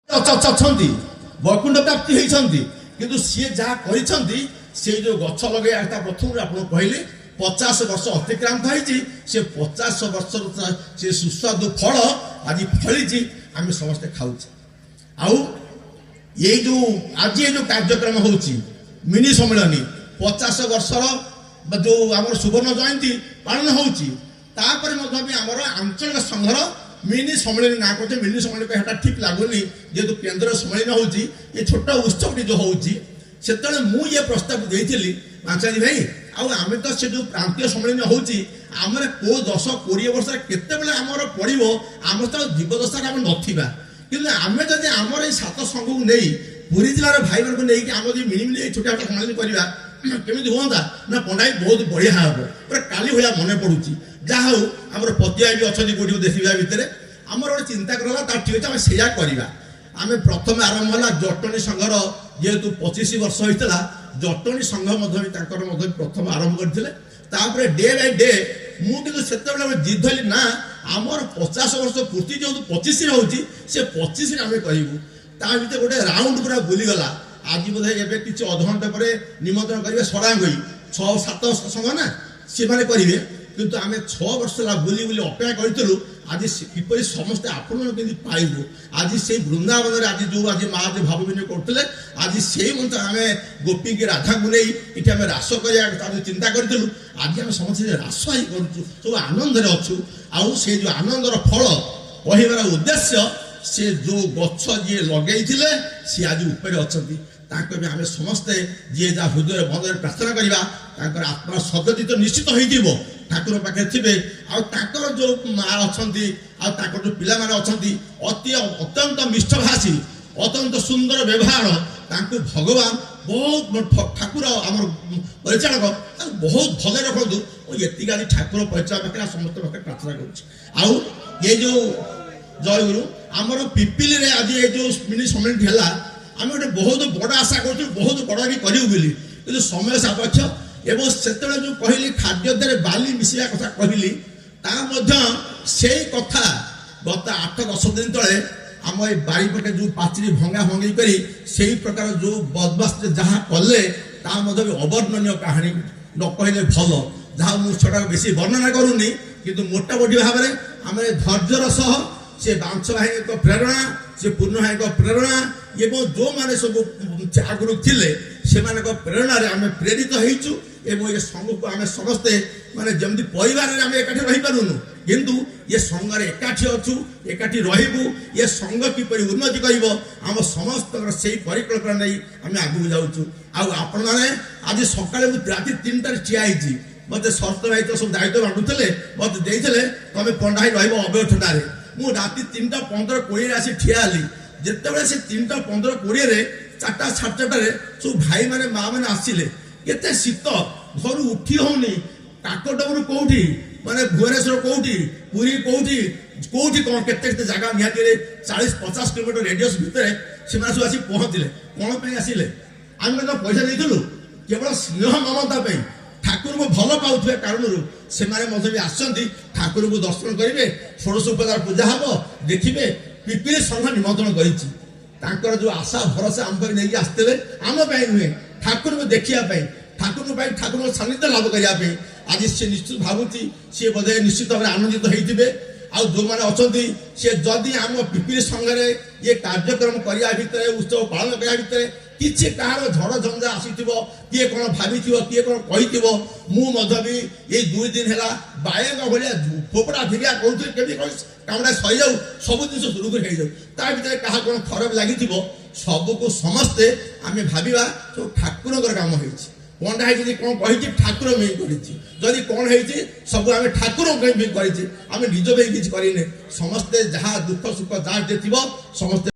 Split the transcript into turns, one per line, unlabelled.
ଅଛନ୍ତି ବୈକୁଣ୍ଠ ପ୍ରାପ୍ତି ହେଇଛନ୍ତି କିନ୍ତୁ ସିଏ ଯାହା କରିଛନ୍ତି ସେ ଯୋଉ ଗଛ ଲଗେଇବା ତା ପ୍ରଥମରୁ ଆପଣ କହିଲେ 50 ବର୍ଷ ଅତିକ୍ରାନ୍ତ ହେଇଛି ସେ 50 ବର୍ଷର ସେ ସୁସ୍ୱାଦୁ ଫଳ ଆଜି ଫଳିଛି ଆମେ ସମସ୍ତେ ଖାଉଛେ। ଆଉ ଏଇ ଯୋଉ ଆଜି ଏ ଯୋଉ କାର୍ଯ୍ୟକ୍ରମ ହଉଛି ମିନି ସମ୍ମିଳନୀ 50 ବର୍ଷର ଯୋଉ ଆମର ସୁବର୍ଣ୍ଣ ଜୟନ୍ତୀ ପାଳନ ହଉଛି ତାପରେ ମଧ୍ୟ ବି ଆମର ଆଞ୍ଚଳିକ ସଂଘର ମିନି ସମ୍ମିଳନୀ ନା କରୁଛେ ମିନି ସମ୍ମିଳନୀ ହେଟା ଠିକ ଲାଗୁନି ଯେହେତୁ କେନ୍ଦ୍ର ସମ୍ମିଳନୀ ହଉଛି ଏ ଛୋଟ ଉତ୍ସବଟି ଯୋଉ ହଉଛି ସେତେବେଳେ ମୁଁ ଏ ପ୍ରସ୍ତାବ ଦେଇଥିଲି ମାଞ୍ଚାଜୀ ଭାଇ ଆଉ ଆମେ ତ ସେ ଯୋଉ ପ୍ରାନ୍ତୀୟ ସମ୍ମିଳନୀ ହଉଛି ଆମର କୋଉ 10-20 ବର୍ଷରେ କେତେବେଳେ ଆମର ପଡିବ ଆମ ତ ଜୀବଦଶାରେ ଆମେ ନଥିବା କିନ୍ତୁ ଆମେ ଯଦି ଆମର ଏଇ 7 ସଂଘକୁ ନେଇ ପୁରୀ ଜିଲ୍ଲାର ଭାଇମାନଙ୍କୁ ନେଇକି ଆମର ଯଦି ମିନିମିନି ଏଇ ଛୋଟ ସମ୍ମିଳନୀ କରିବା କେମିତି ହୁଅନ୍ତା ନା ପଣ୍ଡାଇ ବହୁତ ବଢିଆ ହବ ପୁରା କାଲି ଭଳିଆ ମନେ ପଡୁଛି। ଯାହା ହଉ ଆମର ପତିଆ ବି ଅଛନ୍ତି କୋଉଠି ଦେଖିବା ଭିତରେ ଆମର ଗୋଟେ ଚିନ୍ତା କରଲା ତା ଠିକ ଅଛି ଆମେ ସେଇଆ କରିବା। ଆମେ ପ୍ରଥମେ ଆରମ୍ଭ ହେଲା ଜଟଣୀ ସଂଘର ଯେହେତୁ 25 ବର୍ଷ ହେଇଥିଲା ଜଟଣୀ ସଂଘ ମଧ୍ୟ ତାଙ୍କର ମଧ୍ୟ ପ୍ରଥମ ଆରମ୍ଭ କରିଥିଲେ ତାପରେ ଡେ ବାଇ ଡେ ମୁଁ କିନ୍ତୁ ସେତେବେଳେ ଜିଦ୍ ଧରିଲି ନା ଆମର 50 ବର୍ଷ ପୂର୍ତ୍ତି ଯେହେତୁ 25 ହଉଛି ସେ 25 ଆମେ କରିବୁ ତା ଭିତରେ ଗୋଟେ ରାଉଣ୍ଡ ପୁରା ବୁଲିଗଲା। ଆଜି ବୋଧେ ଏବେ କିଛି ଅଧଘଣ୍ଟା ପରେ ନିମନ୍ତ୍ରଣ କରିବେ ସଡ଼ାଙ୍ଗୋଇ 6-7 ସଂଘ ନା ସେମାନେ କରିବେ କିନ୍ତୁ ଆମେ 6 ବର୍ଷ ହେଲା ବୁଲି ବୁଲି ଅପେକ୍ଷା କରିଥିଲୁ ଆଜି କିପରି ସମସ୍ତେ ଆପଣଙ୍କୁ କେମିତି ପାଇବୁ ଆଜି ସେଇ ବୃନ୍ଦାବନରେ ଆଜି ଯୋଉ ଆଜି ମହାଦେବ ଭାବ ବିନିଯୋଗ କରୁଥିଲେ ଆଜି ସେଇ ମନ୍ତ ଆମେ ଗୋପୀକି ରାଧାଙ୍କୁ ନେଇ ଏଠି ଆମେ ରାସ କରିବା ତାକୁ ଚିନ୍ତା କରିଥିଲୁ ଆଜି ଆମେ ସମସ୍ତେ ରାସ ହିଁ କରୁଛୁ ସବୁ ଆନନ୍ଦରେ ଅଛୁ। ଆଉ ସେ ଯୋଉ ଆନନ୍ଦର ଫଳ କହିବାର ଉଦ୍ଦେଶ୍ୟ ସେ ଯୋଉ ଗଛ ଯିଏ ଲଗେଇଥିଲେ ସିଏ ଆଜି ଉପରେ ଅଛନ୍ତି ତାଙ୍କ ବି ଆମେ ସମସ୍ତେ ଯିଏ ଯାହା ହୃଦୟରେ ମନରେ ପ୍ରାର୍ଥନା କରିବା ତାଙ୍କର ଆତ୍ମା ସଦ୍ଗତିତ ନିଶ୍ଚିତ ହେଇଯିବ ଠାକୁର ପାଖରେ ଥିବେ ଆଉ ତାଙ୍କର ଯୋଉ ମା ଅଛନ୍ତି ଆଉ ତାଙ୍କର ଯୋଉ ପିଲାମାନେ ଅଛନ୍ତି ଅତ୍ୟନ୍ତ ମିଷ୍ଟଭାଷୀ ଅତ୍ୟନ୍ତ ସୁନ୍ଦର ବ୍ୟବହାର ତାଙ୍କୁ ଭଗବାନ ବହୁତ ଠାକୁର ଆମର ପରିଚାଳକ ତାଙ୍କୁ ବହୁତ ଭଲରେ ରଖନ୍ତୁ ଏତିକି ଆଜି ଠାକୁର ପରିଚାଳକ ପାଖରେ ସମସ୍ତ ପାଖରେ ପ୍ରାର୍ଥନା କରୁଛି। ଆଉ ଏ ଯୋଉ ଜୟଗୁରୁ ଆମର ପିପିଲିରେ ଆଜି ଏ ଯୋଉ ମିନି ସମ୍ମିଳନୀ ହେଲା ଆମେ ଗୋଟେ ବହୁତ ବଡ଼ ଆଶା କରୁଛୁ ବହୁତ ବଡ଼ ବି କରିବୁ ବୋଲି କିନ୍ତୁ ସମୟ ସାପେକ୍ଷ ଏବଂ ସେତେବେଳେ ଯୋଉ କହିଲି ଖାଦ୍ୟ ଦେହରେ ବାଲି ମିଶିବା କଥା କହିଲି ତା ମଧ୍ୟ ସେଇ କଥା ଗତ 8-10 ଦିନ ତଳେ ଆମ ଏଇ ବାରିପଟେ ଯୋଉ ପାଚିରି ଭଙ୍ଗା ଭଙ୍ଗି କରି ସେଇ ପ୍ରକାର ଯୋଉ ବଦମାସ ଯାହା କଲେ ତା ମଧ୍ୟ ବି ଅବର୍ଣ୍ଣନୀୟ କାହାଣୀ ନ କହିଲେ ଭଲ ଯାହା ମୁଁ ସେଟାକୁ ବେଶୀ ବର୍ଣ୍ଣନା କରୁନି କିନ୍ତୁ ମୋଟାମୋଟି ଭାବରେ ଆମେ ଧୈର୍ଯ୍ୟର ସହ ସେ ବାଂଶ ଭାଇଙ୍କ ପ୍ରେରଣା ସେ ପୂର୍ଣ୍ଣ ଭାଇଙ୍କ ପ୍ରେରଣା ଏବଂ ଯୋଉମାନେ ସବୁ ଆଗରୁ ଥିଲେ ସେମାନଙ୍କ ପ୍ରେରଣାରେ ଆମେ ପ୍ରେରିତ ହେଇଛୁ ଏବଂ ଏ ସଂଘକୁ ଆମେ ସମସ୍ତେ ମାନେ ଯେମିତି ପରିବାରରେ ଆମେ ଏକାଠି ରହିପାରୁନୁ କିନ୍ତୁ ଏ ସଂଘରେ ଏକାଠି ଅଛୁ ଏକାଠି ରହିବୁ ଏ ସଂଘ କିପରି ଉନ୍ନତି କରିବ ଆମ ସମସ୍ତଙ୍କର ସେଇ ପରିକଳ୍ପନା ନେଇ ଆମେ ଆଗକୁ ଯାଉଛୁ। ଆଉ ଆପଣମାନେ ଆଜି ସକାଳେ ମୁଁ ରାତି 3ଟାରେ ଠିଆ ହେଇଛି ମତେ ଶରତ ଭାଇ ତ ସବୁ ଦାୟିତ୍ୱ ବାଣ୍ଟୁଥିଲେ ମତେ ଦେଇଥିଲେ ତମେ ପଣ୍ଡା ହେଇ ରହିବ ଅବୟଠଣ୍ଡାରେ ମୁଁ ରାତି 3:15-20 ଆସି ଠିଆ ହେଲି ଯେତେବେଳେ ସେ 3:15-20ରେ 4:30 ସବୁ ଭାଇମାନେ ମା ମାନେ ଆସିଲେ କେତେ ଶୀତ ଘରୁ ଉଠି ହଉନି କାକଟପୁର କୋଉଠି ମାନେ ଭୁବନେଶ୍ୱର କୋଉଠି ପୁରୀ କୋଉଠି କୋଉଠି କଣ କେତେ କେତେ ଜାଗା ନିହାତି 40-50 କିଲୋମିଟର ରେଡିୟସ୍ ଭିତରେ ସେମାନେ ସବୁ ଆସି ପହଞ୍ଚିଲେ କଣ ପାଇଁ ଆସିଲେ ଆମେ ତ ପଇସା ଦେଇଥିଲୁ କେବଳ ସ୍ନେହ ମମତା ପାଇଁ ଠାକୁରଙ୍କୁ ଭଲ ପାଉଥିବା କାରଣରୁ ସେମାନେ ମଧ୍ୟ ବି ଆସନ୍ତି ଠାକୁରଙ୍କୁ ଦର୍ଶନ କରିବେ ଷୋଡ଼ଶ ଉପଚାର ପୂଜା ହବ ଦେଖିବେ ପିପିଲି ସଂଘ ନିମନ୍ତ୍ରଣ କରିଛି ତାଙ୍କର ଯୋଉ ଆଶା ଭରସା ଆମ ପାଇଁ ନେଇକି ଆସିଥିଲେ ଆମ ପାଇଁ ନୁହେଁ ଠାକୁରଙ୍କୁ ଦେଖିବା ପାଇଁ ଠାକୁରଙ୍କ ପାଇଁ ଠାକୁରଙ୍କ ସାନ୍ନିଧ୍ୟ ଲାଭ କରିବା ପାଇଁ ଆଜି ସେ ନିଶ୍ଚିତ ଭାବୁଛି ସିଏ ବୋଧେ ନିଶ୍ଚିତ ଭାବରେ ଆନନ୍ଦିତ ହେଇଥିବେ। ଆଉ ଯୋଉମାନେ ଅଛନ୍ତି ସେ ଯଦି ଆମ ପିପିଲି ସଂଘରେ ଇଏ କାର୍ଯ୍ୟକ୍ରମ କରିବା ଭିତରେ ଉତ୍ସବ ପାଳନ କରିବା ଭିତରେ କିଛି କାହାର ଝଡ଼ ଝଞ୍ଜା ଆସିଥିବ କିଏ କଣ ଭାବିଥିବ କିଏ କଣ କହିଥିବ ମୁଁ ମଧ୍ୟ ବି ଏଇ 2 ଦିନ ହେଲା ବାୟଙ୍କ ଭଳିଆ ଫୋପଡ଼ା ଫିରିଆ କରୁଥିଲି କେମିତି କଣ କାମଟା ସରିଯାଉ ସବୁ ଜିନିଷ ସୁରୁଖୁରୁ ହେଇଯାଉ ତା ଭିତରେ କାହା କଣ ଖରାପ ଲାଗିଥିବ ସବୁକୁ ସମସ୍ତେ ଆମେ ଭାବିବା ସବୁ ଠାକୁରଙ୍କର କାମ ହେଇଛି ପଣ୍ଡା ହେଇ ଯଦି କଣ କହିଛି ଠାକୁର ପାଇଁ କରିଛି ଯଦି କଣ ହେଇଛି ସବୁ ଆମେ ଠାକୁରଙ୍କ ପାଇଁ କରିଛି ଆମେ ନିଜ ପାଇଁ କିଛି କରିନେ ସମସ୍ତେ ଯାହା ଦୁଃଖ ସୁଖ ଯାହା ଥିବ ସମସ୍ତେ